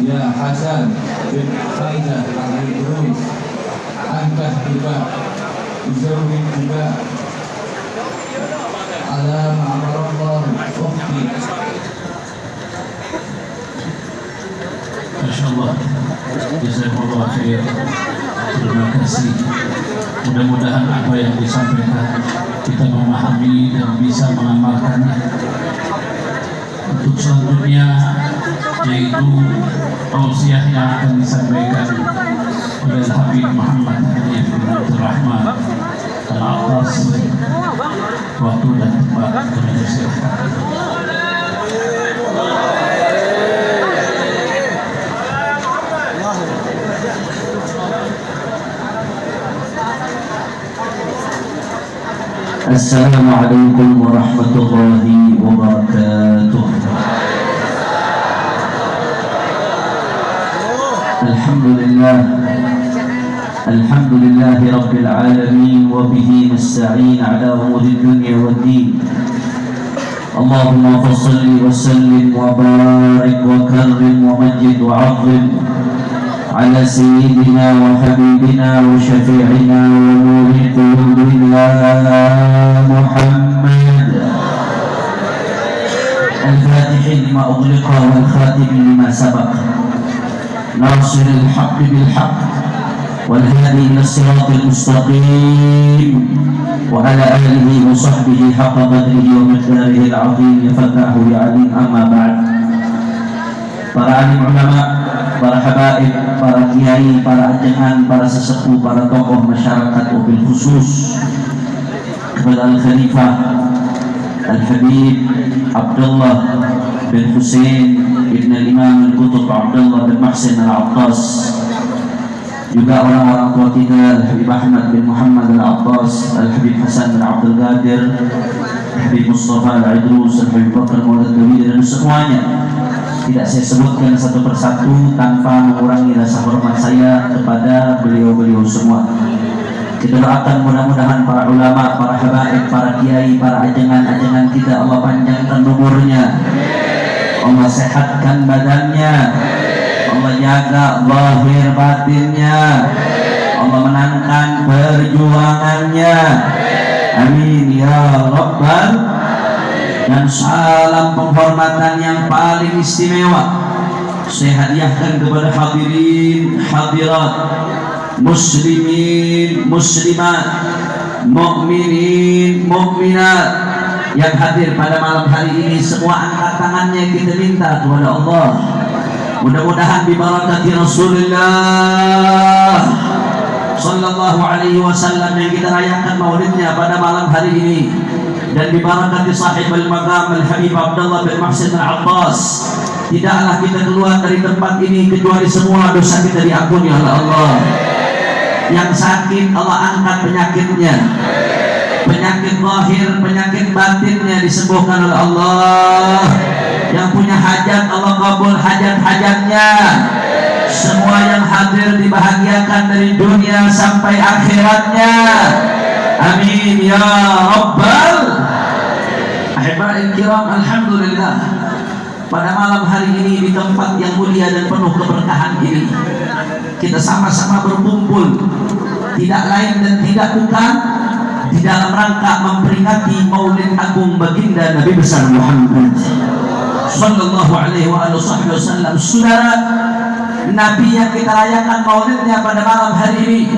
Ya Hasan bin Faidah al-Idrus, angkat juga Zurwin juga Alam Amarallah Ufti. Insyaallah, jazakumullah khair. Terima kasih. Mudah-mudahan apa yang disampaikan kita memahami dan bisa mengamalkannya. Untuk selanjutnya yaitu tausiah yang akan disampaikan oleh Habib Muhammad Hanif bin Abdul Rahman Al-Attas. Waktu dan tempat kami persilahkan. Assalamualaikum warahmatullahi wabarakatuh. Alhamdulillah Rabbil Alamin wa bihi nasta'in ala umuri dunya wad din. Allahumma fassalli wa sallim wa barik wa karrim wa majid wa 'azzim ala sayyidina wa habibina wa syafi'ina wa nuri qulubina Muhammad al-Fatih lima ughliqa wal khatim lima sabaq ناصر الحق بالحق والهادي إلى الصراط المستقيم وعلى آله وصحبه حق قدره ومقداره العظيم فتاه عليم. أما بعد. Para alim ulama, para habaib, para kiai, para ajengan, para sesepuh, para tokoh masyarakat wabil khusus kepada Al-Khalifah Al-Habib Abdullah bin Husain Ibn Imam Al-Qutub Abdullah bin Mahsin Al-Attas, juga orang-orang tua kita Al-Habib Ahmad bin Muhammad Al-Attas, Al-Habib Hasan bin Abdul Qadir, Al-Habib Mustafa Al-Idrus, Al-Habib Bakar Maulad Nabi, dan semuanya tidak saya sebutkan satu persatu tanpa mengurangi rasa hormat saya kepada beliau-beliau semua. Kita doakan mudah-mudahan para ulama, para habaib, para kiai, para ajengan-ajengan kita Allah panjangkan umurnya, Allah sehatkan badannya, Allah jaga zahir batinnya, Allah menangkan perjuangannya. Amin ya Rabbal. Dan salam penghormatan yang paling istimewa saya hadiahkan kepada hadirin hadirat, muslimin muslimat, mukminin mukminat yang hadir pada malam hari ini. Semua angkat tangannya, kita minta kepada Allah, mudah-mudahan bibarakati Rasulullah sallallahu alaihi wasallam yang kita rayakan maulidnya pada malam hari ini, dan bibarakati sahib al-maqam Al-Habib Abdullah bin Mahsin Al-Attas, tidaklah kita keluar dari tempat ini kecuali semua dosa kita diampuni oleh Allah. Yang sakit Allah angkat penyakitnya, penyakit zahir, penyakit batinnya disembuhkan oleh Allah. Yang punya hajat Allah kabul hajat-hajatnya. Semua yang hadir dibahagiakan dari dunia sampai akhiratnya. Amin ya Rabbal. Ahiba'il kiram, alhamdulillah, pada malam hari ini di tempat yang mulia dan penuh keberkahan ini kita sama-sama berkumpul tidak lain dan tidak bukan di dalam rangka memperingati Maulid Agung Baginda Nabi besar Muhammad sallallahu alaihi wasallam. Saudara, Nabi yang kita rayakan maulidnya pada malam hari ini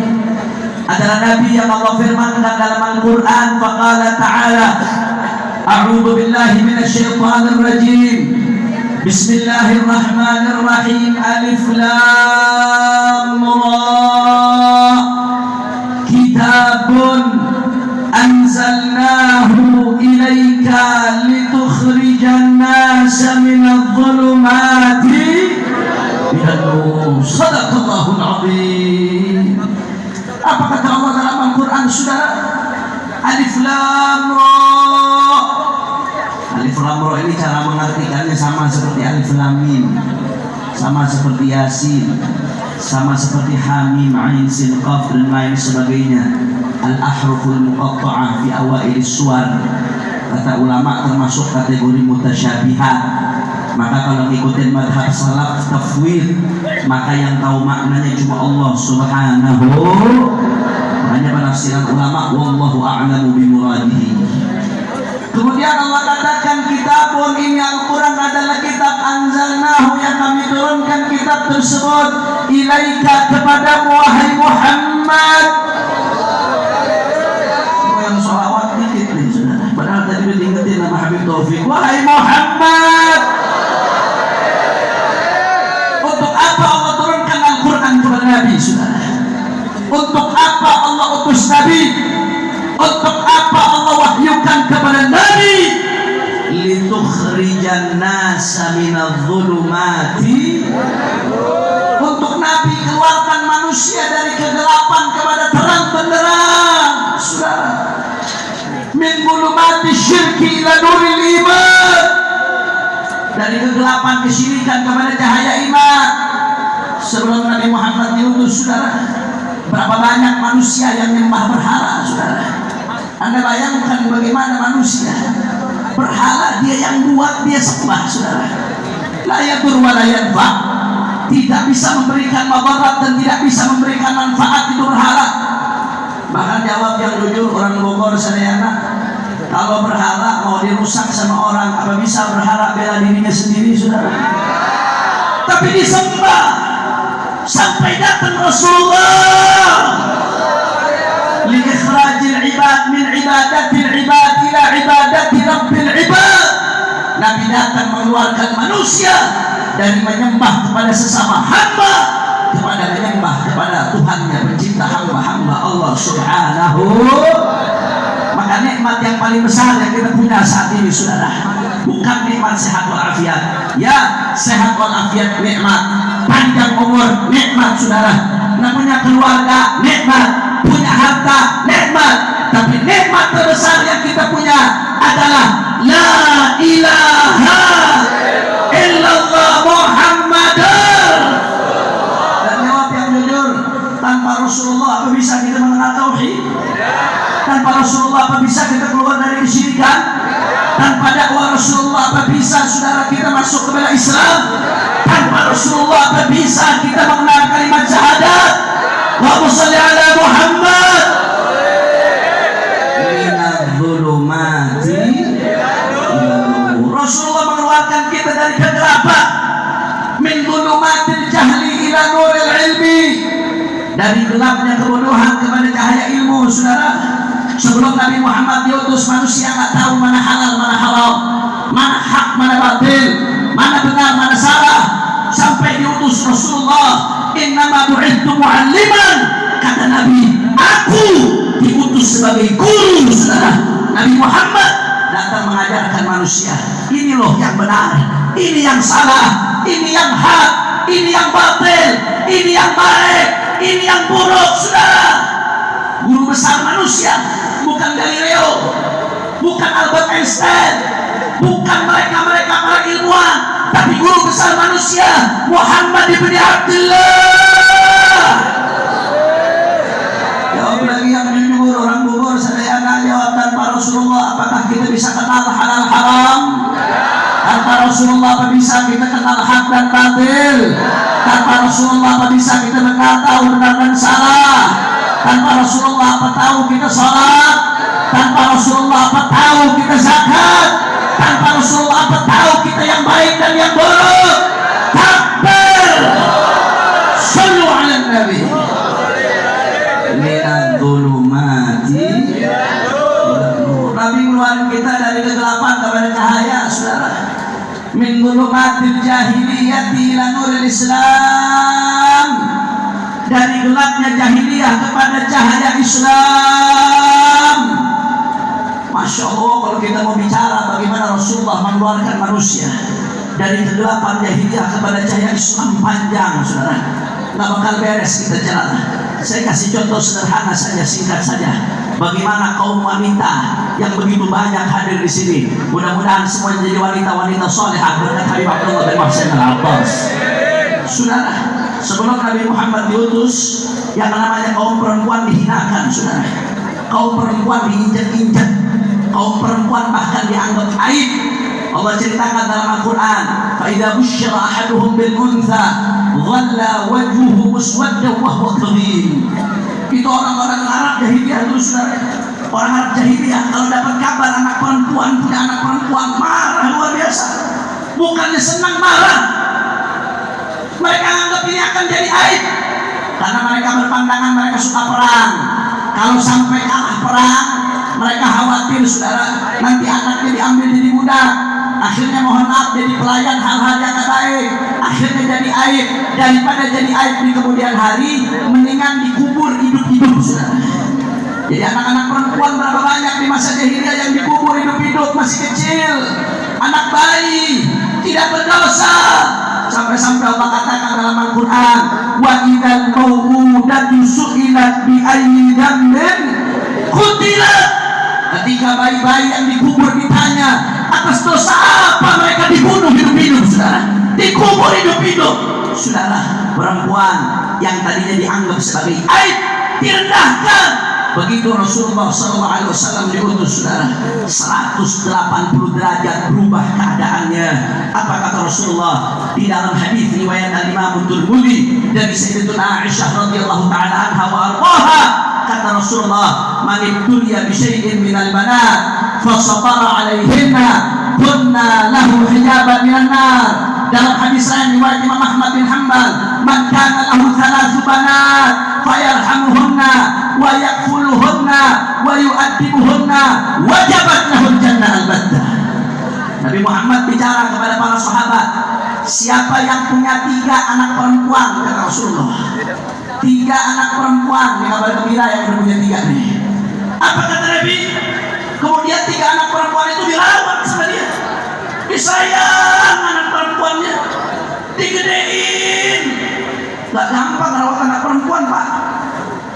adalah Nabi yang Allah firmankan dalam Al-Quran, faqala ta'ala, a'udzu billahi minasyaitonir rajim, bismillahirrahmanirrahim, alif lam ra, kitabun anzalnahu ilaika litukhrijan nasa minadh dhulumati ilan nur. Shadaqallahul azim. Apa kata Allah dalam Al-Quran, saudara? Alif Lam Ra. Alif Lam Ra ini cara mengartikannya sama seperti Alif Lam Mim, sama seperti Yasin, sama seperti Hamim, Ain, Sin, Qaf dan lain sebagainya. Al-ahruful muqatta'ah fi awail suwar, kata ulama termasuk kategori mutasyabihat. Maka kalau ngikutin madhab salaf tafwid, maka yang tahu maknanya cuma Allah subhanahu. Hanya penafsiran ulama, wallahu a'lamu bimuradihi. Kemudian Allah katakan, kitabun, ini Al-Quran adalah kitab anzalnahu, yang kami turunkan kitab tersebut ilaika, kepadamu wahai Muhammad. Yang sholawat dikit nih saudara, padahal tadi diingetin nama Habib Taufik, wahai Muhammad. Untuk apa Allah turunkan Al-Quran kepada Nabi, saudara? Untuk apa Allah utus Nabi? Untuk apa Allah wahyukan kepada Nabi? Litukhrijan nasa minadh-dhulumati, untuk Nabi keluarkan manusia dari kegelapan kepada terang benderang, saudara. Min dhulumati syirki ila nuril iman, dari kegelapan kesyirikan kepada cahaya iman. Sebelum Nabi Muhammad diutus, saudara, berapa banyak manusia yang menyembah berhala, saudara. Anda bayangkan bagaimana manusia berhala, dia yang buat, dia sembah, saudara. La yadur wa la yanfa, tidak bisa memberikan madarat dan tidak bisa memberikan manfaat itu berhala. Bahkan jawab yang jujur orang Bogor, sadayana, kalau berhala mau dirusak sama orang, apa bisa berhala bela dirinya sendiri, saudara? Tapi disembah sampai datang Rasulullah. Liikhrajil ibad min ibadatil ibad ila ibadati rabbil ibad. Nabi datang mengeluarkan manusia dari menyembah kepada sesama hamba kepada menyembah kepada Tuhannya, pencipta hamba-hamba Allah subhanahu. Maka nikmat yang paling besar yang kita punya saat ini, saudara, bukan nikmat sehat walafiat. Ya, sehat walafiat nikmat, panjang umur nikmat, saudara. Nah, punya keluarga nikmat, punya harta nikmat, tapi nikmat terbesar yang kita punya adalah la ilaha illallah Muhammadar. Dan jawab yang jujur, tanpa Rasulullah apa bisa kita mengenal tauhid? Tanpa Rasulullah apa bisa kita keluar dari kesyirikan? Tanpa dakwah Rasulullah apa bisa, saudara, kita masuk ke bela Islam? Tanpa Rasulullah apa bisa kita mengenal kalimat syahadat? Allahumma shalli ala Muhammad. Minadh-dhulumati ila nur. Rasulullah mengeluarkan kita dari kegelapan. Min dhulumatil jahli ila nuril ilmi, dari gelapnya kebodohan kepada cahaya ilmu, saudara. Sebelum Nabi Muhammad diutus, manusia nggak tahu mana halal, mana haram, mana hak, mana batil, mana benar, mana salah. Sampai diutus Rasulullah, innama bu'ithtu mu'alliman, kata Nabi, aku diutus sebagai guru, saudara. Nabi Muhammad datang mengajarkan manusia, ini loh yang benar, ini yang salah, ini yang hak, ini yang batil, ini yang baik, ini yang buruk, saudara. Guru besar manusia bukan Galileo, bukan Albert Einstein, bukan mereka-mereka para ilmuwan, tapi guru besar manusia Muhammad ibn Abdullah. Jawab lagi yang jujur orang Bogor, sadayana, jawab, tanpa Rasulullah apakah kita bisa kenal halal haram? Tanpa Rasulullah apa bisa kita kenal hak dan batil? Tanpa Rasulullah apa bisa kita tahu benar dan salah? Tanpa Rasulullah apa tahu kita sholat? Tanpa Rasulullah apa tahu kita zakat? Tanpa Rasulullah apa tahu kita yang baik dan yang buruk? Takbir, sallu ala Nabi. Minadh-dhulumati, Nabi mengeluarkan kita dari kegelapan kepada cahaya, saudara. Min dhulumatil jahiliyati ila nuril Islam, dari gelapnya jahiliyah kepada cahaya Islam. Masya Allah, kalau kita mau bicara bagaimana Rasulullah mengeluarkan manusia dari kegelapan jahiliyah kepada cahaya Islam, panjang, saudara. Nggak bakal beres kita jalan. Saya kasih contoh sederhana saja, singkat saja. Bagaimana kaum wanita yang begitu banyak hadir di sini. Mudah-mudahan semua jadi wanita-wanita solehah berkat Habib Abdullah bin Muhsin Al-Abbas. Saudara, sebelum Nabi Muhammad diutus, yang namanya kaum perempuan dihinakan, saudara. Kaum perempuan diinjak-injak, kaum perempuan bahkan dianggap aib. Allah ceritakan dalam Al-Quran, فَإِذَا بُشِّرَ أَحَدُهُمْ بِالْأُنْثَى ظَلَّ وَجْهُهُ مُسْوَدًّا وَهُوَ كَظِيمٌ. Itu orang-orang Arab jahiliyah dulu, saudara. Orang Arab jahiliyah kalau dapat kabar anak perempuan punya anak perempuan, marah luar biasa. Bukannya senang, marah. Mereka anggap ini akan jadi aib karena mereka berpandangan mereka suka perang. Kalau sampai kalah perang, mereka khawatir, saudara, nanti anaknya diambil jadi budak. Akhirnya mohon maaf jadi pelayan hal-hal yang tidak baik. Akhirnya jadi aib. Daripada jadi aib di kemudian hari, mendingan dikubur hidup-hidup, saudara. Jadi anak-anak perempuan berapa banyak di masa jahiliyah yang dikubur hidup-hidup, masih kecil, anak bayi, tidak berdosa. Sampai-sampai Allah katakan dalam Al-Quran, wa idzal mau'udatu su'ilat bi ayyi dzambin qutilat. Ketika bayi-bayi yang dikubur ditanya atas dosa apa mereka dibunuh hidup-hidup, saudara, dikubur hidup-hidup. Saudara, perempuan yang tadinya dianggap sebagai aib direndahkan. Begitu Rasulullah SAW diutus, saudara, 180 derajat berubah keadaannya. Apa kata Rasulullah di dalam hadis riwayat Imam Tirmidzi dari Sayyidatuna Aisyah radhiyallahu taala anha wa ardaha? Kata Rasulullah, man ibtuliya bi syai'in minal banat fa sabara 'alaihinna kunna lahu hijaban minan nar. Dalam hadis lain riwayat Imam Ahmad bin Hanbal, man kana lahu thalathu banat fayarhamuhunna wa yakfuluhunna wa yu'addibuhunna wajabat lahul jannah al-battah. Nabi Muhammad bicara kepada para sahabat, siapa yang punya 3 anak perempuan, kata Rasulullah, 3 anak perempuan, ini kabar gembira yang punya 3 nih. Apa kata Nabi? Kemudian 3 anak perempuan itu dirawat sama dia, disayang anak perempuannya, digedein. Gak gampang rawat anak perempuan, Pak.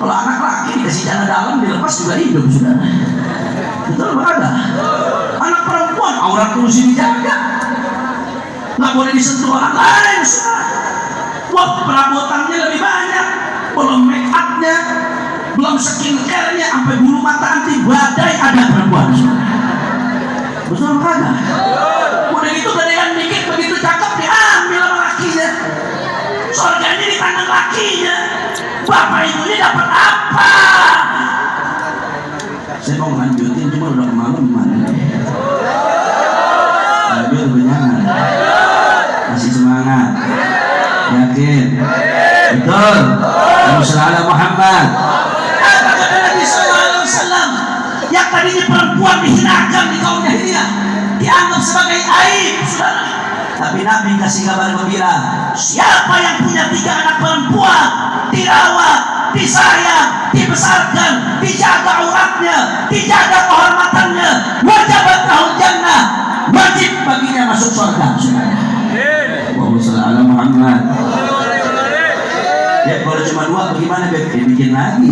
Kalau anak laki dikasih celana dalam dilepas juga hidup, saudara. Betul ada. Anak perempuan aurat kursi dijaga, nggak boleh disentuh orang lain, saudara. Wah, perabotannya lebih banyak, belum make upnya, belum skincare-nya, sampai bulu mata anti badai ada perempuan, saudara. Betul ada. Udah gitu gedean dikit, begitu cakep diambil sama lakinya. Surganya di tangan lakinya. Bapak ibunya dapat apa? Saya mau lanjutin cuma udah kemalaman. Lanjut benyangan. Masih semangat. Yakin? Betul. Assalamualaikum Muhammad. Apa kata Nabi sallallahu alaihi wasallam? Yang tadinya perempuan dihinakan di kaum jahiliyah, dianggap sebagai aib, saudara. Tapi Nabi kasih kabar gembira, siapa yang punya 3 anak perempuan, dirawat, disayang, dibesarkan, dijaga auratnya, dijaga kehormatannya, wajibat lahul jannah, wajib baginya masuk surga, saudara. Allahumma shalli ala Muhammad. Ya kalau cuma 2 bagaimana, bikin lagi.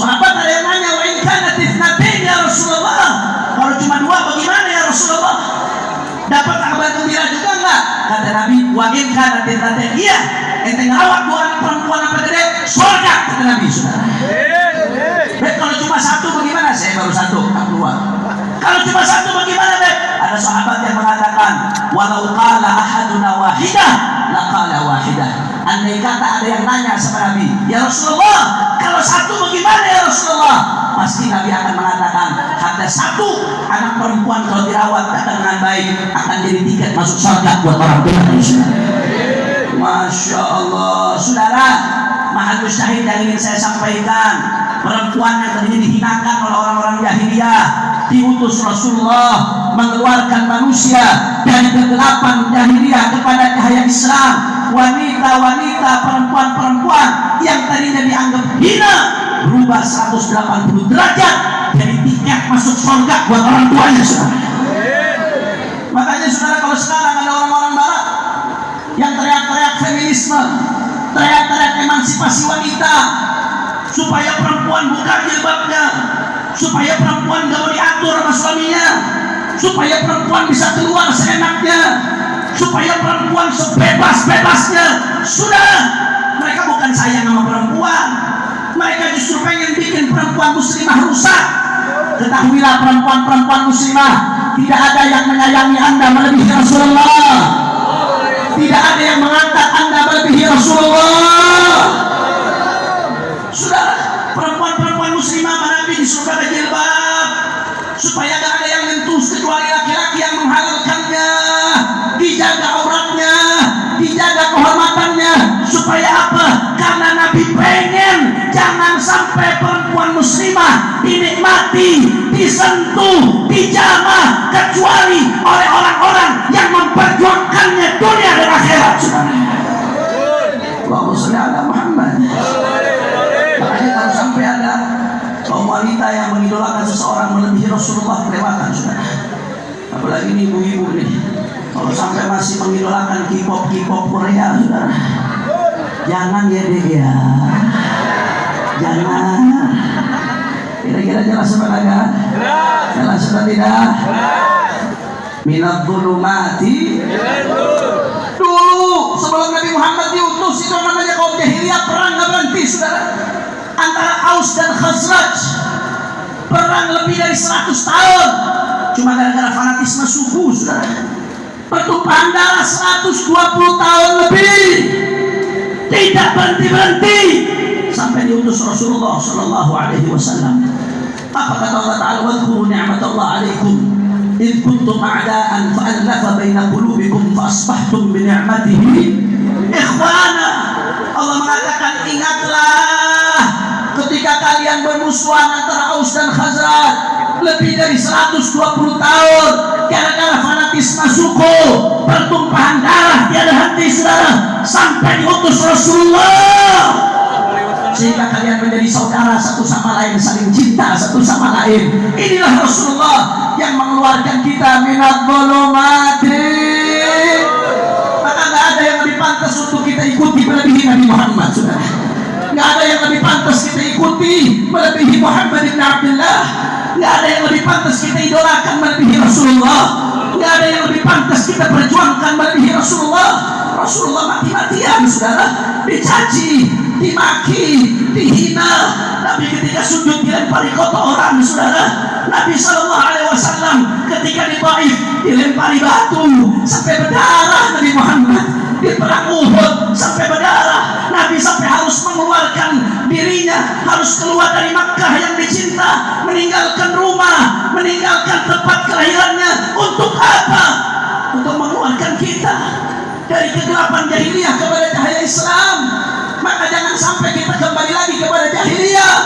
Sahabat ada yang nanya, wa in kanat itsnatain ya Rasulullah, kalau cuma 2 bagaimana ya Rasulullah? Dapat kabar gembira juga enggak? Kata Nabi, wa in kanat itsnatain, iya, ente ngerawat 2 anak perempuan apa gede, surga, kata Nabi, saudara. Baik, kalau cuma 1 bagaimana? Saya baru 1, tak keluar. Kalau cuma 1 bagaimana, Beb? Ada sahabat yang mengatakan, walau qala ahaduna wahidah laqala wahidah. Andai kata ada yang nanya sama Nabi, ya Rasulullah, kalau 1 bagaimana ya Rasulullah? Pasti Nabi akan mengatakan, ada 1 anak perempuan kalau dirawat dengan baik akan jadi tiket masuk surga buat orang tua. Masya Allah, saudara. Mahal syahid yang ingin saya sampaikan, perempuan yang tadinya dihinakan oleh orang-orang jahiliyah, diutus Rasulullah mengeluarkan manusia dari kegelapan jahiliyah kepada cahaya Islam. Wanita-wanita, perempuan-perempuan yang tadinya dianggap hina berubah 180 derajat, jadi tiket masuk surga buat orang tuanya, saudara. Makanya saudara, kalau sekarang ada orang-orang barat yang teriak-teriak feminisme, teriak-teriak emansipasi wanita, supaya perempuan buka jilbabnya, supaya perempuan gak mau diatur sama suaminya, supaya perempuan bisa keluar seenaknya, supaya perempuan sebebas-bebasnya. Sudah, mereka bukan sayang sama perempuan, mereka justru pengen bikin perempuan muslimah rusak. Ketahuilah perempuan-perempuan muslimah, tidak ada yang menyayangi Anda melebihi Rasulullah, tidak ada yang mengangkat Anda melebihi Rasulullah. Sudah, perempuan-perempuan muslimah Nabi disuruh pakai jilbab supaya gak ada yang menyentuh kecuali laki-laki yang menghalalkannya, dijaga auratnya, dijaga kehormatannya. Supaya apa? Karena Nabi pengen jangan sampai perempuan muslimah dinikmati, disentuh, dijamah kecuali oleh orang-orang yang memperjuangkannya dunia dan akhirat. Allahumma sholli ala Muhammad. Makanya kalau sampai ada kaum wanita yang mengidolakan seseorang melebihi Rasulullah, kelewatan sudah. Apalagi ini ibu-ibu nih, kalau sampai masih mengidolakan K-pop Korea, saudara, jangan ya deh ya, jangan. Kira-kira jelas apa enggak? Jelas atau tidak? Minad dhulumati. Dulu sebelum Nabi Muhammad diutus itu namanya kaum jahiliyah, perang nggak berhenti, saudara, antara Aus dan Khazraj, perang lebih dari 100 tahun cuma gara-gara fanatisme suku, saudara. Pertumpahan darah 120 tahun lebih tidak berhenti-berhenti sampai diutus Rasulullah sallallahu alaihi wasallam. Apa kata Allah Ta'ala? Wadhkuru ni'matallah alaikum idh kuntum a'da'an fa'alafa baina qulubikum fa asbahtum bi ni'matihi ikhwana. Allah mengatakan, ingatlah ketika kalian bermusuhan antara Aus dan Khazraj lebih dari 120 tahun gara-gara fanatisme suku, pertumpahan darah tiada henti, saudara, sampai diutus Rasulullah sehingga kalian menjadi saudara satu sama lain, saling cinta satu sama lain. Inilah Rasulullah yang mengeluarkan kita minadh dhulumati. Maka nggak ada yang lebih pantas untuk kita ikuti melebihi Nabi Muhammad, saudara. Nggak ada yang lebih pantas kita ikuti melebihi Muhammad bin Abdullah. Nggak ada yang lebih pantas kita idolakan melebihi Rasulullah. Nggak ada yang lebih pantas kita perjuangkan melebihi Rasulullah. Rasulullah mati-matian, saudara, dicaci, dimaki, dihina. Nabi ketika sujud dilempari kotoran, saudara. Nabi SAW ketika di Taif dilempari batu sampai berdarah. Nabi Muhammad di perang Uhud sampai berdarah. Nabi sampai harus mengeluarkan dirinya, harus keluar dari Makkah yang dicinta, meninggalkan rumah, meninggalkan tempat kelahirannya. Untuk apa? Untuk mengeluarkan kita dari kegelapan jahiliyah kepada cahaya Islam. Maka jangan sampai kita kembali lagi kepada jahiliyah.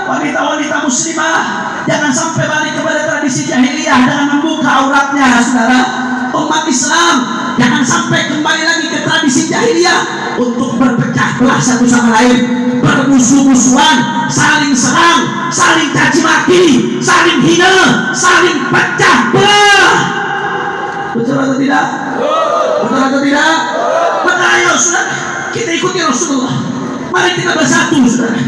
Wanita-wanita muslimah jangan sampai balik kepada tradisi jahiliyah dengan membuka auratnya, saudara. Umat Islam jangan sampai kembali lagi ke tradisi jahiliyah untuk berpecah belah satu sama lain, bermusuh-musuhan, saling serang, saling caci maki, saling hina, saling pecah belah. Betul atau tidak? Betul atau tidak? Maka ayo, saudara, kita ikuti Rasulullah. Mari kita bersatu, saudara.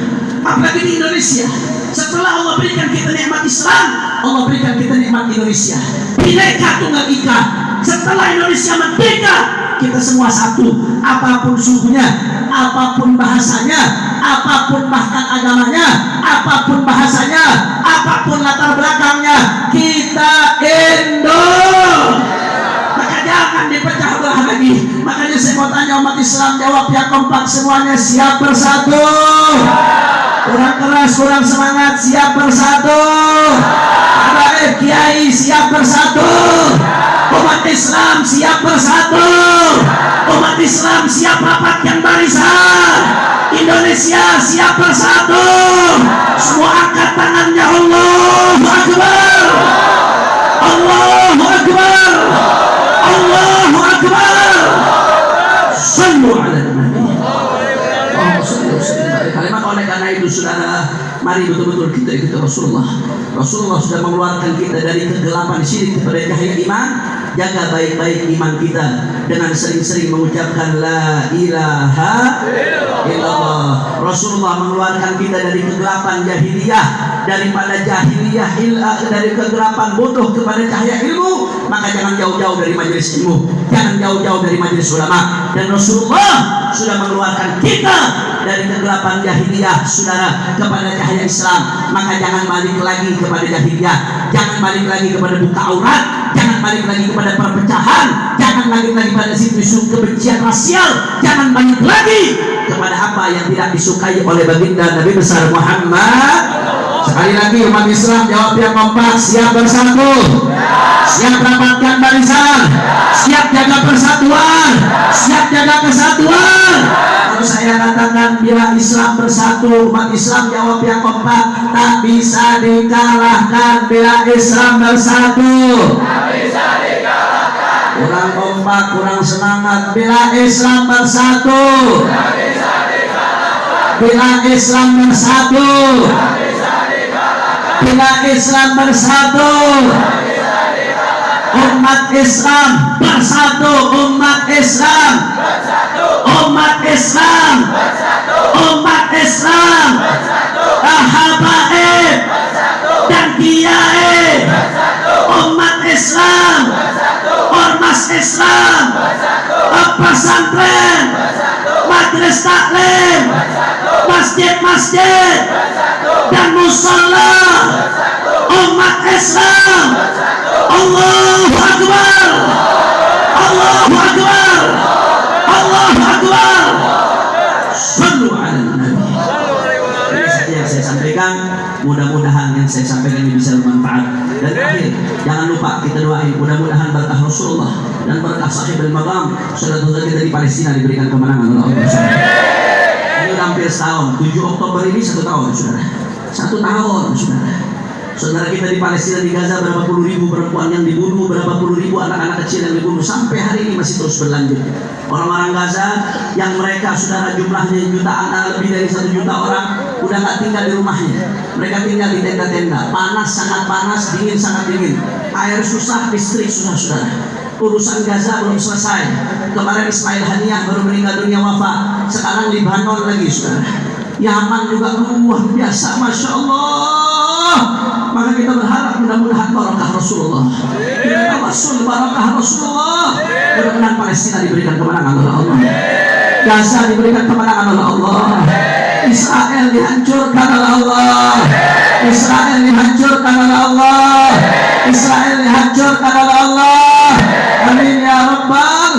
Apalagi di Indonesia, setelah Allah berikan kita nikmat Islam, Allah berikan kita nikmat Indonesia. Bhinneka Tunggal Ika. Setelah Indonesia merdeka, kita semua satu. Apapun sukunya, apapun bahasanya, apapun bahkan agamanya, apapun bahasanya, apapun latar belakangnya, kita Indo. Maka jangan dipecah belah lagi. Makanya saya mau tanya umat Islam, jawab ya kompak semuanya, siap bersatu. Kurang keras, kurang semangat, siap bersatu. Habaib Kiai siap bersatu. Umat Islam siap bersatu. Umat Islam siap rapatkan barisan. Indonesia siap bersatu. Semua angkat tangannya. Allahu Akbar. Allahu Akbar. Allahu Akbar. Sallu ala Nabi. Kalimat oleh karena itu, saudara, mari betul-betul kita ikuti Rasulullah. Rasulullah sudah mengeluarkan kita dari kegelapan syirik kepada cahaya iman. jaga baik-baik iman kita dengan sering-sering mengucapkan la ilaha illallah. Rasulullah mengeluarkan kita dari kegelapan jahiliyah, daripada jahiliyah dari kegelapan bodoh kepada cahaya ilmu. Maka jangan jauh-jauh dari majelis ilmu, jangan jauh-jauh dari majelis ulama. Dan Rasulullah sudah mengeluarkan kita dari kegelapan jahiliyah, saudara, kepada cahaya Islam. Maka jangan balik lagi kepada jahiliyah, jangan balik lagi kepada buka aurat, jangan balik lagi kepada perpecahan, jangan balik lagi pada isu kebencian rasial, jangan balik lagi kepada apa yang tidak disukai oleh baginda Nabi besar Muhammad. Sekali lagi umat Islam jawab yang kompak, siap bersatu, siap rapatkan barisan, siap jaga persatuan, siap jaga kesatuan. Lalu saya katakan, bila Islam bersatu, umat Islam jawab yang kompak, tak bisa dikalahkan bila Islam bersatu. Tak bisa dikalahkan. Kurang kompak, kurang semangat. Bila Islam bersatu, tak bisa dikalahkan. Bila Islam bersatu, tak bisa dikalahkan. Bila Islam bersatu, tak bisa dikalahkan. Umat Islam bersatu, umat Islam bersatu, umat Islam bersatu, umat Islam bersatu, habaib dan kiai bersatu, umat Islam bersatu, ormas Islam bersatu, pesantren bersatu, majelis taklim bersatu, masjid-masjid bersatu, dan musala bersatu, umat Islam bersatu. Allahu Akbar, Allahu Akbar, Allahu Akbar. Sallu ala Nabi. Ini saja yang saya sampaikan. Mudah-mudahan yang saya sampaikan ini bisa bermanfaat. Dan akhir, jangan lupa kita doain mudah-mudahan berkah Rasulullah dan berkah sahib al-maqam, saudara-saudara kita di Palestina diberikan kemenangan oleh Allah. Ini udah hampir setahun. 7 Oktober ini 1 tahun, saudara. 1 tahun, saudara. Saudara kita di Palestina, di Gaza, berapa puluh ribu perempuan yang dibunuh, berapa puluh ribu anak-anak kecil yang dibunuh, sampai hari ini masih terus berlanjut. Orang-orang Gaza yang mereka, saudara, jumlahnya jutaan, lebih dari 1 juta orang, udah nggak tinggal di rumahnya. Mereka tinggal di tenda-tenda. Panas, sangat panas, dingin, sangat dingin. Air susah, listrik susah, saudara. Urusan Gaza belum selesai. Kemarin Ismail Haniyah baru meninggal dunia wafat. Sekarang Libanon lagi, saudara. Yaman juga luar biasa, Masya Allah. Maka kita berharap mudah-mudahan barakah Rasulullah, kita tawasul barakah Rasulullah. Mudah-mudahan Palestina diberikan kemenangan oleh Allah, Gaza diberikan kemenangan oleh Allah, Israel dihancurkan oleh Allah, Israel dihancurkan oleh Allah, Israel dihancurkan oleh Allah. Amin ya Rabbal.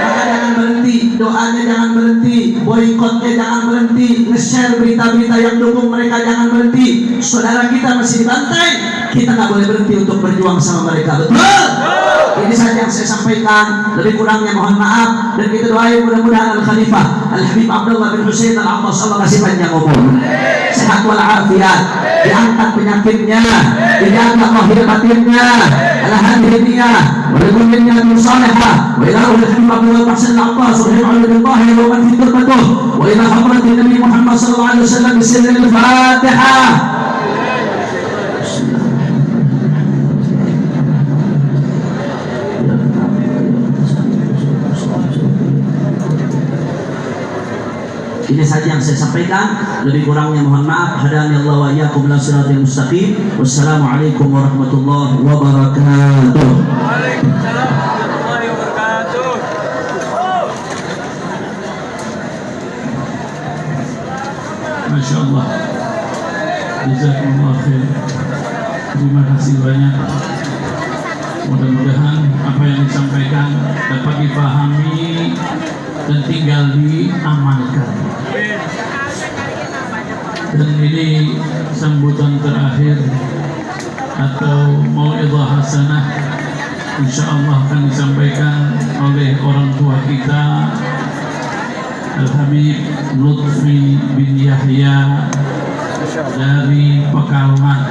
Maka jangan berhenti, doanya jangan berhenti, boikotnya jangan berhenti, nge-share berita-berita yang dukung mereka jangan berhenti. Saudara kita masih dibantai, kita nggak boleh berhenti untuk berjuang sama mereka. Betul? Ini saja yang saya sampaikan. Lebih kurangnya mohon maaf, dan kita doain mudah-mudahan Al-Khalifah Al-Habib Abdullah bin Husain Al-Abbas, Allah kasih panjang umur, sehat walafiat, diangkat penyakitnya, dijaga lahir batinnya, alhamdulillah, walikullina min salihah, wa ila Al-Habib Abdullah Hasan Al-Abbas rahimahullah tahir wa man fi turbatuh, wa ila hadratin Nabi Muhammad sallallahu alaihi wasallam bisirril Fatihah. Ini saja yang saya sampaikan. Lebih kurangnya mohon maaf. Hadani Allah wa iyyakum ila siratal mustaqim. Wassalamualaikum warahmatullahi wabarakatuh. Waalaikumsalam warahmatullahi wabarakatuh. Masya Allah. Jazakumullah khair. Terima kasih banyak. Mudah-mudahan apa yang disampaikan dapat dipahami dan tinggal diamalkan. Dan ini sambutan terakhir atau mau'izah hasanah, insyaallah akan disampaikan oleh orang tua kita Al-Habib Lutfi bin Yahya dari Pekalongan.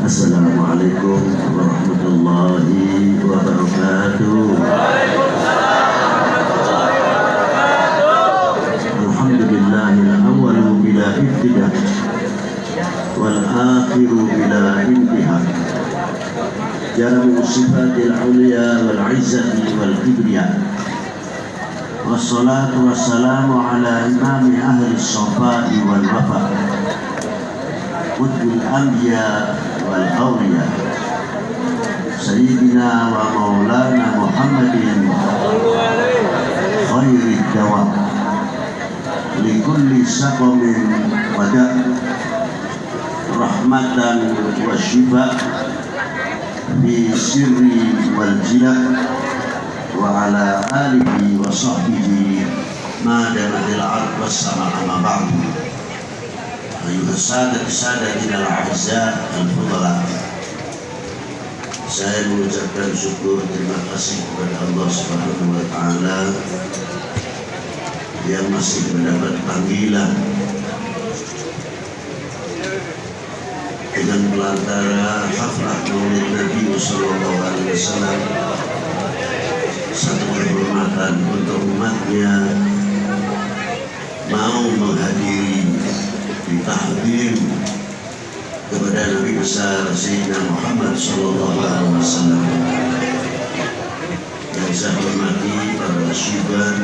Assalamualaikum warahmatullahi wabarakatuh. Alhamdulillahil awwalu bila ibtidah wal akhiru bila intiha. Jami'u sifatil ulia wal izzati wal kibriya. Wassalatu wassalamu ala imami ahli shafai wal wafa qutbul anbiya wal awliya sayyidina wa maulana Muhammadin khairid dawa likulli saqamin wada rahmatan wa shifa bi sirri wal jila wa ala alihi wa sahbihi ma damatil ard was sama amma ba'du. Ayuhas sadatina al-a'izza al-fudala, saya mengucapkan syukur terima kasih kepada Allah Subhanahu wa taala yang masih mendapat panggilan dengan pelantara haflah Maulid Nabi sallallahu alaihi wasallam, satu kehormatan untuk umatnya mau menghadiri ditahdir kepada Nabi besar Sayyidina Muhammad sallallahu alaihi wasallam. Yang saya hormati para syibban,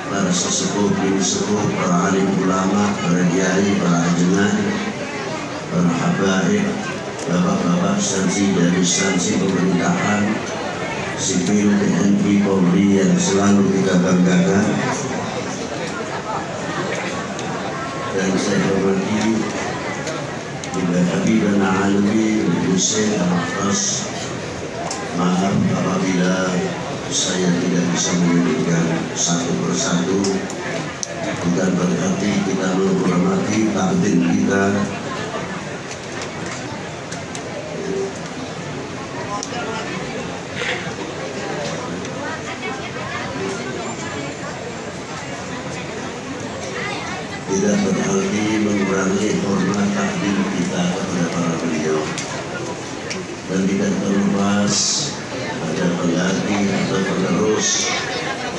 para sesepuh, bini sepuh, para alim ulama, para kiai, para ajengan, para habaib, bapak-bapak instansi dari instansi pemerintahan sipil, TNI, Polri yang selalu kita banggakan. Dan saya hormati Ibu Habibana Alwi Hussein Al-Atas. Maaf apabila saya tidak bisa menyebutkan satu persatu, bukan berarti kita menghormati takdir kita. Tidak berarti mengurangi hormat takdir kita kepada para beliau, dan tidak terlepas ada pengganti atau penerus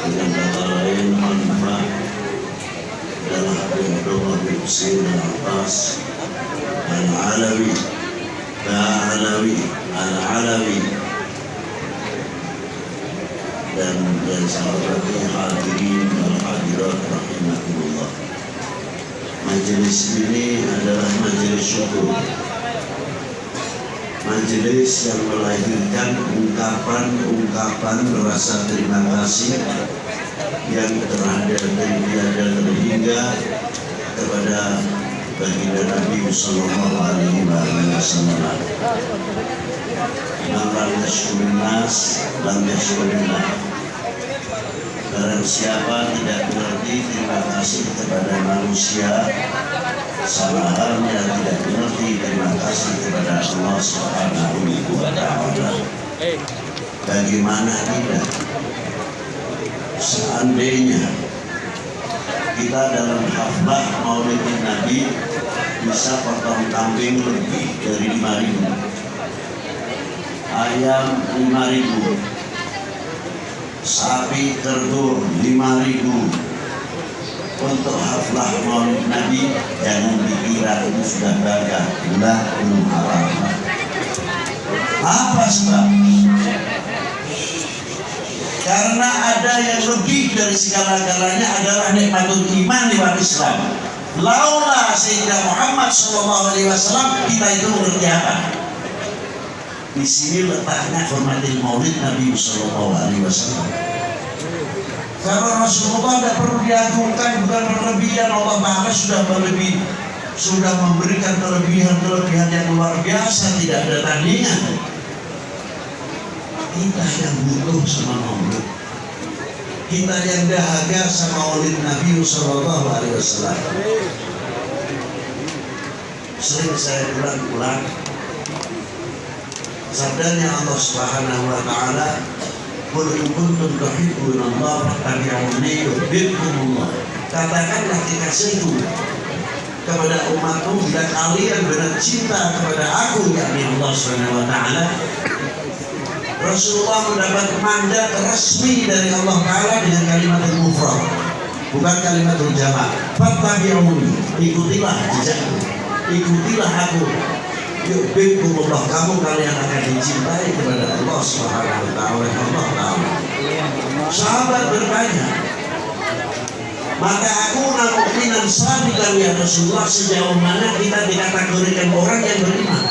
dengan kata lain khalifah adalah Abdullah bin Husain Al-Atas Al-Alawi Al-Alawi, dan yang saya hormati hadirin wal hadirat rahimakumullah. Majelis ini adalah majelis syukur, majelis yang melahirkan ungkapan rasa terima kasih yang terhadap dari tiada terhingga kepada baginda Nabi sallallahu alaihi wasallam. Lam yashkurun nas lam yashkurillah. Barang siapa tidak mengerti terima kasih kepada manusia, sama halnya tidak mengerti terima kasih kepada Allah Subhanahu wa taala. Bagaimana tidak? Seandainya kita dalam haflah Maulid Nabi bisa potong kambing lebih dari 5.000, ayam 5.000, sapi terdur 5.000 untuk haflah Maulid Nabi, jangan dikira itu sudah bangga. Belum apa-apa. Apa sebab? Karena ada yang lebih dari segala-galanya adalah nikmatul iman lewat Islam. Laula Sayyidina Muhammad sallallahu alaihi wasallam, kita itu mengerti apa? Di sini letaknya hormatil Maulid Nabi sallallahu alaihi wasallam. Karena Rasulullah tidak perlu diagungkan, bukan berlebihan. Allah Ta'ala sudah memberikan kelebihan yang luar biasa, tidak ada tandingan. Kita yang butuh sama Maulid, kita yang dahaga sama Maulid Nabi sallallahu alaihi wasallam. Sering saya ulang-ulang sabdanya Allah Subhanahu wa taala, "Qul in kuntum tuhibbuna Allah fattabi'uni yuhibbukumullah." Katakanlah kekasihku, kepada umatku bila kalian benar cinta kepada aku, yakni Allah Subhanahu wa taala. Rasulullah mendapat mandat resmi dari Allah Ta'ala dengan kalimat mufrad, bukan kalimat jama'. Fattabi'uni, ikutilah jejakku, ikutilah aku. Yuhibbukumullah, kalian akan dicintai kepada Allah Subhanahu wa taala. Allah Ta'ala. Sahabat bertanya, maka aku mu'minan shadiqan ya Rasulullah, sejauh mana kita dikategorikan orang yang beriman?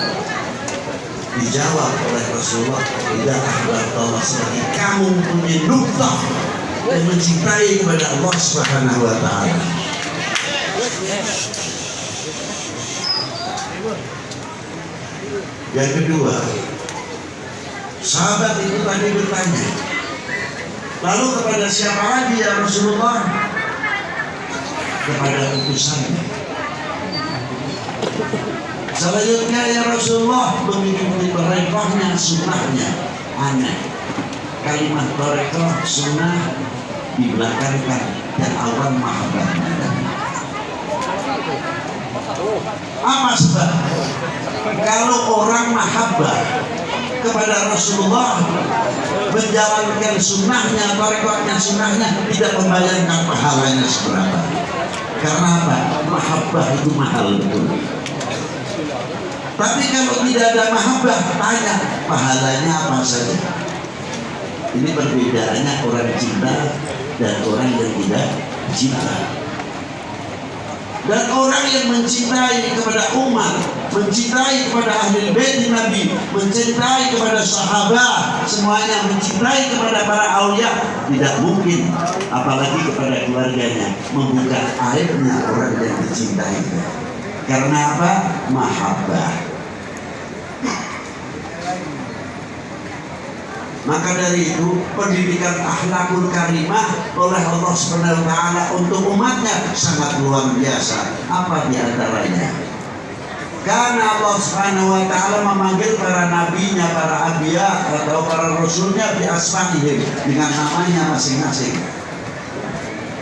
Dijawab oleh Rasulullah, tidak ahbabtallah, seperti kamu punya nuktah yang mencintai kepada Allah Subhanahu wa taala. Yang kedua, sahabat itu tadi bertanya, lalu kepada siapa lagi ya Rasulullah? Kepada utusannya. Selanjutnya ya Rasulullah, mengikuti tarekahnya, sunnahnya. Aneh, kalimat tarekah, sunnah dibelakangkan dan awal mahabbahnya. Apa sebab? Kalau orang mahabbah kepada Rasulullah, menjalankan sunnahnya, tarekahnya, sunnahnya, tidak membayangkan pahalanya seberapa. Karena apa? Mahabbah itu mahal betul. Tapi kalau tidak ada mahabbah, tanya pahalanya apa saja. Ini perbedaannya orang cinta dan orang yang tidak cinta. Dan orang yang mencintai kepada umat, mencintai kepada ahli bait Nabi, mencintai kepada sahabat, semuanya mencintai kepada para aulia, tidak mungkin apalagi kepada keluarganya membuka aibnya orang yang dicintai. Karena apa? Mahabbah. Maka dari itu pendidikan akhlakul karimah oleh Allah Subhanahu wa taala untuk umatnya sangat luar biasa. Apa di antaranya? Karena Allah Subhanahu wa taala memanggil para nabinya, para anbiya atau para rasulnya bi asma'ihim, dengan namanya masing-masing.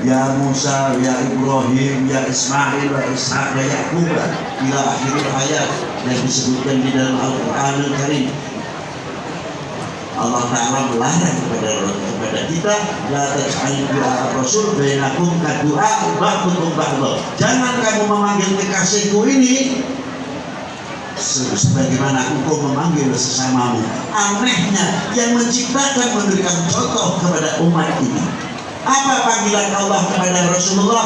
Ya Musa, ya Ibrahim, ya Ismail, ya Ishaq, ya Yaqub, ila akhir ayat yang disebutkan di dalam Al-Qur'anul Karim. Allah Ta'ala melarang kepada kita, la taj'al du'a Rasul bainakum ka du'a ba'dukum ba'd. Jangan kamu memanggil kekasihku ini sebagaimana engkau memanggil sesamamu. Anehnya, yang menciptakan memberikan contoh kepada umat ini. Apa panggilan Allah kepada Rasulullah?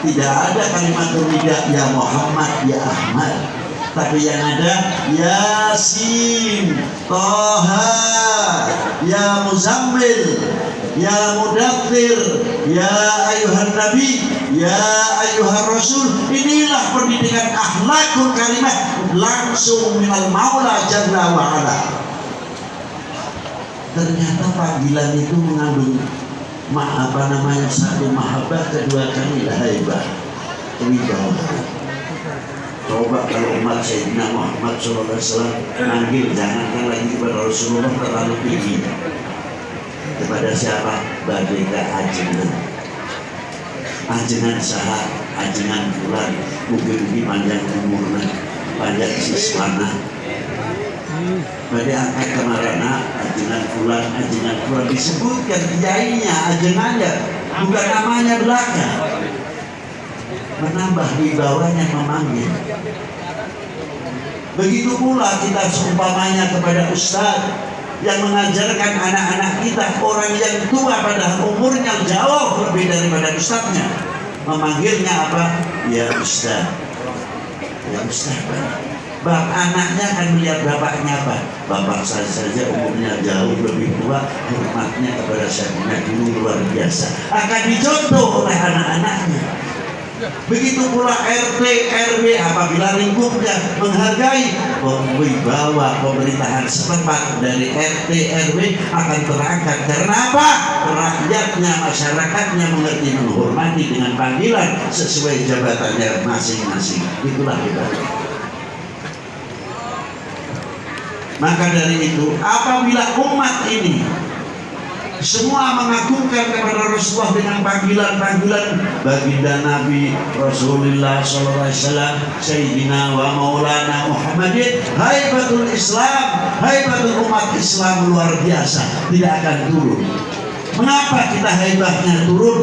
Tidak ada kalimat nida ya Muhammad, ya Ahmad, tapi yang ada Yasin, Toha, ya Muzammil, ya Mudaththir, ya ayuhan Nabi, ya ayuhan Rasul. Inilah pendidikan akhlakul karimah langsung minal Maula Jalla wa Ala. Ternyata panggilan itu mengandung satu mahabbah, kedua kami haibah, kewibawaan. Coba kalau umat Sayyidina Muhammad SAW manggil, jangankan lagi kepada Rasulullah terlalu tinggi. Kepada siapa? Badeka ajengan, ajengan sahat, ajengan bulan, mugi-mugi panjang umurna, panjang siswana. Pada angkat kemarana, ajengan bulan disebutkan kiainya, ajengannya, bukan namanya belaka. Menambah wibawanya memanggil. Begitu pula kita seumpamanya kepada ustaz yang mengajarkan anak-anak kita, orang yang tua padahal umurnya jauh lebih daripada ustaznya, memanggilnya apa? Ya ustaz, ya ustaz. Anaknya akan melihat bapaknya apa? Bapak saya saja umurnya jauh lebih tua, hormatnya kepada saya dulu luar biasa. Akan dicontoh oleh anak-anaknya. Begitu pula RT, RW apabila lingkupnya menghargai, wibawa pemerintahan setempat dari RT, RW akan terangkat. Karena apa? Rakyatnya, masyarakatnya mengerti, menghormati dengan panggilan sesuai jabatannya masing-masing. Itulah kita. Maka dari itu, apabila umat ini semua mengagungkan kepada Rasulullah dengan panggilan-panggilan baginda Nabi Rasulullah SAW, Sayyidina wa Maulana Muhammadin. Haibatul Islam, haibatul umat Islam luar biasa, tidak akan turun. Mengapa kita haibahnya turun?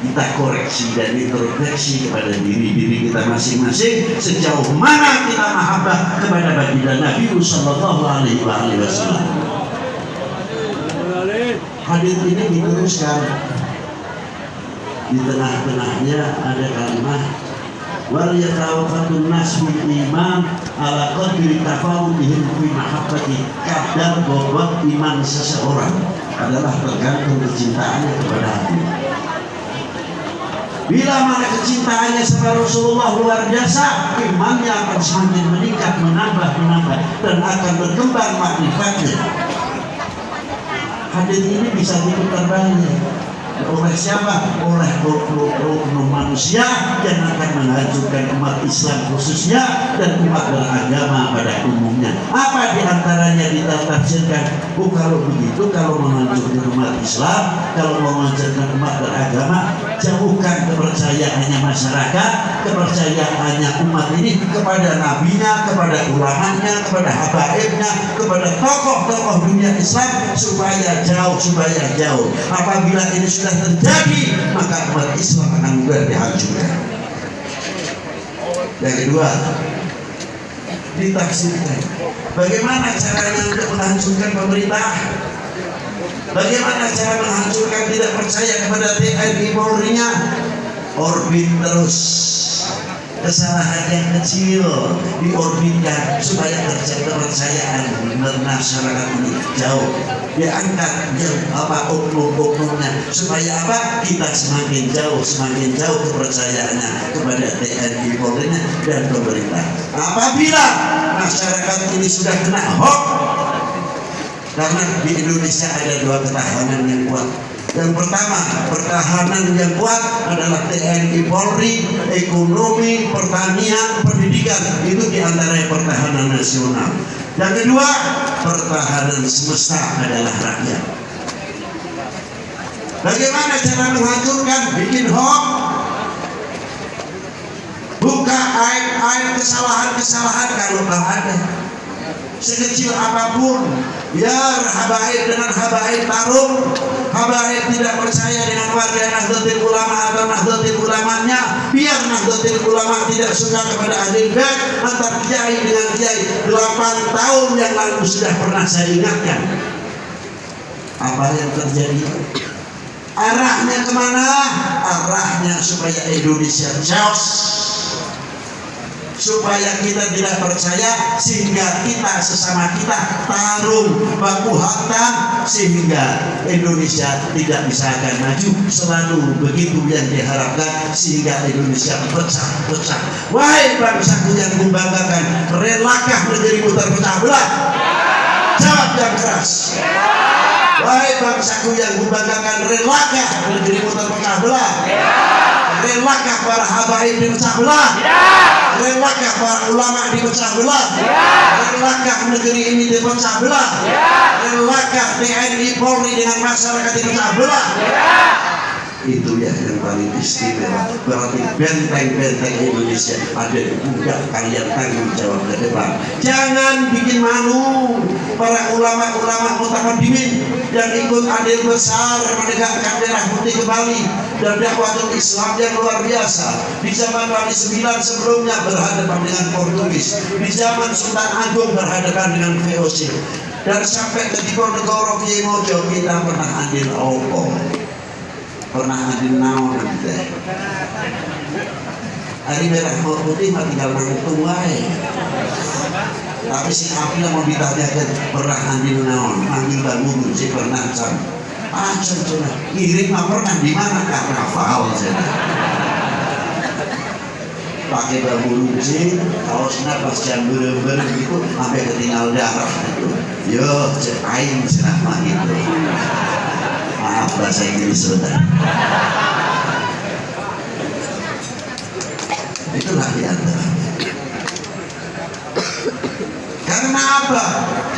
Kita koreksi dan introspeksi kepada diri kita masing-masing, sejauh mana kita mahabbah kepada baginda Nabi Sallallahu Alaihi Wasallam. Hadis ini diteruskan, di tengah-tengahnya ada kalimat wal yatawaffatun nas bil iman ala qadri tafawudihim fi mahabbati. Kadar bobot iman seseorang adalah tergantung kecintaannya kepada hati. Bila mana kecintaannya kepada Rasulullah luar biasa, imannya akan semakin meningkat, menambah, dan akan berkembang makrifatnya. Hadis ini bisa diputar balik oleh siapa? Oleh oknum manusia yang akan menghancurkan umat Islam khususnya dan umat beragama pada umumnya. Apa diantaranya ditafsirkan? Kalau begitu, kalau menghancurkan umat Islam, kalau menghancurkan umat beragama, jauhkan kepercayaannya masyarakat, kepercayaannya umat ini kepada nabinya, kepada ulamanya, kepada habaibnya, kepada tokoh-tokoh dunia Islam, supaya jauh. Apabila ini sudah terjadi, maka umat Islam akan mudah dihancurkan. Yang kedua, ditafsirkan bagaimana caranya untuk menghancurkan pemerintah, bagaimana cara menghancurkan tidak percaya kepada TNI Polri-nya. Orbit terus, kesalahan yang kecil diorbitkan supaya terjadi kepercayaan masyarakat ini jauh, diangkat oknum-oknumnya supaya apa? Kita semakin jauh kepercayaannya kepada TNI Polri dan pemerintah. Apabila masyarakat ini sudah kena hoax, karena di Indonesia ada dua ketahanan yang kuat. Yang pertama, pertahanan yang kuat adalah TNI Polri, ekonomi, pertanian, pendidikan. Itu diantara pertahanan nasional. Yang kedua, pertahanan semesta adalah rakyat. Bagaimana cara menghancurkan? Bikin hoax, buka aib-aib, kesalahan-kesalahan kalau ada, sekecil apapun. Biar habaib dengan habaib tarung, habaib tidak percaya dengan warga Nahdlatul Ulama atau Nahdlatul Ulamanya. Biar Nahdlatul Ulama tidak suka kepada ahli bait, antar kiai dengan kiai. 8 tahun yang lalu sudah pernah saya ingatkan. Apa yang terjadi? Arahnya kemana? Arahnya supaya Indonesia chaos, supaya kita tidak percaya, sehingga kita sesama kita tarung baku hantam, sehingga Indonesia tidak bisa akan maju. Selalu begitu yang diharapkan, sehingga Indonesia pecah-pecah. Wahai bangsaku yang membanggakan, relakah negerimu terpecah belah? Jawab yang keras. Wahai bangsaku yang membanggakan, relakah negerimu terpecah belah? Relakah para habaib dipecah belah? Relakah para ulama dipecah belah? Relakah negeri ini dipecah belah? Relakah TNI Polri dengan masyarakat dipecah belah? Itu ya yang paling istimewa. Berarti benteng-benteng Indonesia ada di pundak kalian, tanggung jawab ke depan. Jangan bikin malu para ulama-ulama mutaqaddimin yang ikut andil besar menegakkan merah putih kembali dan dakwatul Islam yang luar biasa. Di zaman Wali IX sebelumnya berhadapan dengan Portugis, di zaman Sultan Agung berhadapan dengan VOC, dan sampai ke Diponegoro Kiai Mojo kita pernah andil opo, pernah andil naon gitu. Hari merah putih mah tinggal nangtung wae. Tapi si Apil mau ditanyakan pernah andil naon, manggil bangun si pernah can. Cuna iring mah pernah di mana? Karnaval saja. Pakai bambu runcing, kaosnya pas jam berber gitu, sampai ketinggal darah gitu. Yo, cek aing cenah mah gitu. Maaf bahasa Inggris sebentar. Itulah di antara. Karena apa?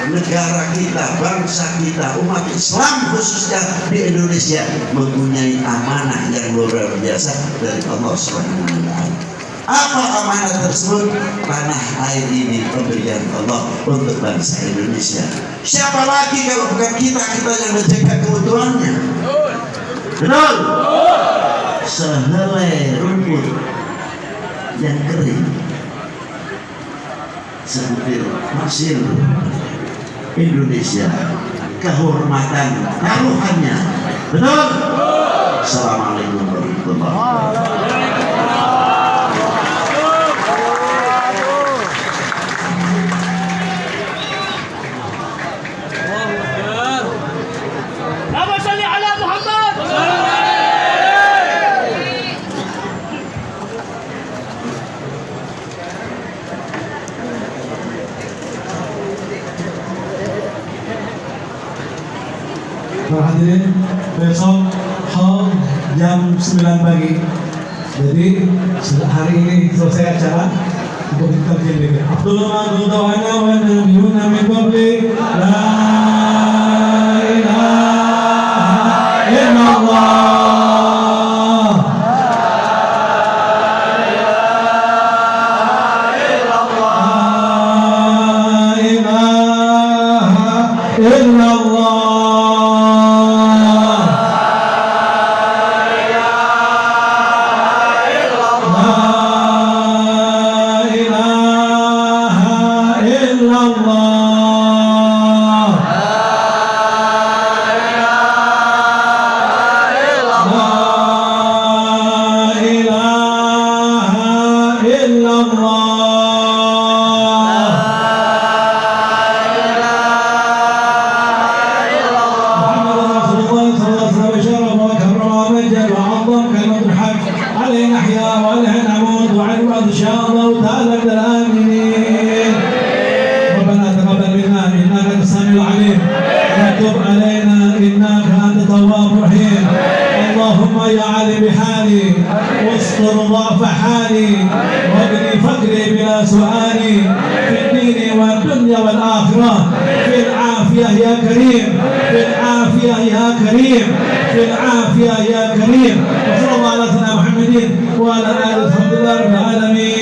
Negara kita, bangsa kita, umat Islam khususnya di Indonesia mempunyai amanah yang luar biasa dari Allah Subhanahu wa taala. Apa amanah tersebut? Tanah air ini pemberian Allah untuk bangsa Indonesia. Siapa lagi kalau bukan kita yang menjaga keutuhannya? Betul? Sehelai rumput yang kering, sebutir hasil Indonesia, kehormatan taruhannya. Betul? Assalamualaikum warahmatullahi wabarakatuh. Para hadirin, besok jam 9 pagi. Jadi hari ini selesai acara untuk kita bikin. Abdul Rahman Doana wa nabiyuna min qabli la ilaha illallah. وصلى الله على سيدنا محمد وعلى آله وصحبه وسلم.